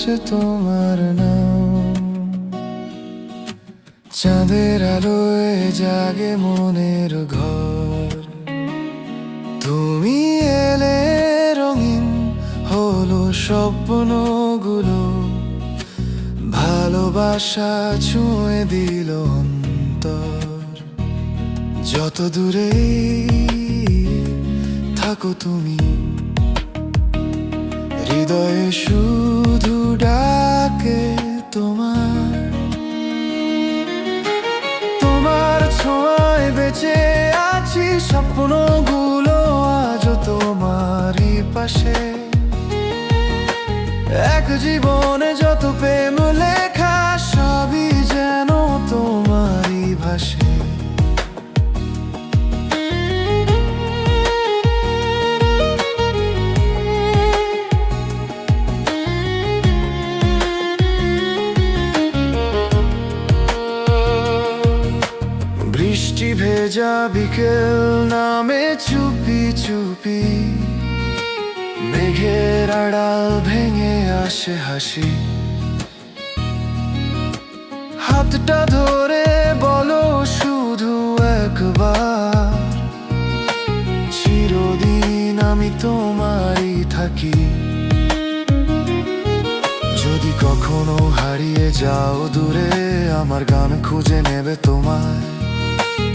আকাশে তোমার নাম। চাঁদের আলোয় জাগে মনের ঘর, তুমি এলে রঙিন হলো স্বপ্নগুলো, ভালোবাসা ছুঁয়ে দিল অন্তর। যত দূরেই থাকো তুমি, হৃদয়ে শুধু ডাকে তোমার। তোমার ছোঁয়ায় বেঁচে আছি, স্বপ্নগুলো আজও তোমারই পাশে। এক জীবনে যত প্রেম লেখা, সবই যেন তোমারই ভাষে। বৃষ্টি ভেজা বিকেল নামে চুপি চুপি, মেঘের আড়াল ভেঙে আসে হাসি। হাতটা ধরে বলো শুধু একবার, চিরদিন আমি তোমারই থাকি। যদি কখনো হারিয়ে যাও দূরে, আমার গান খুঁজে নেবে তোমায়।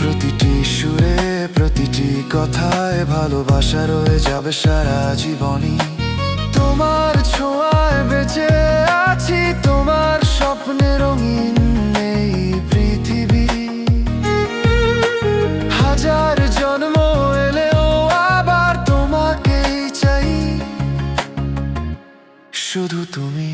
প্রতিটি সুরে প্রতিটি কথায় ভালোবাসা রয়ে যাবে সারা জীবনই। তোমার ছোঁয়ায় বেঁচে আছি, তোমার স্বপ্নে রঙিন এই পৃথিবী। হাজার জন্ম এলেও আবার তোমাকেই চাই, শুধু তুমি।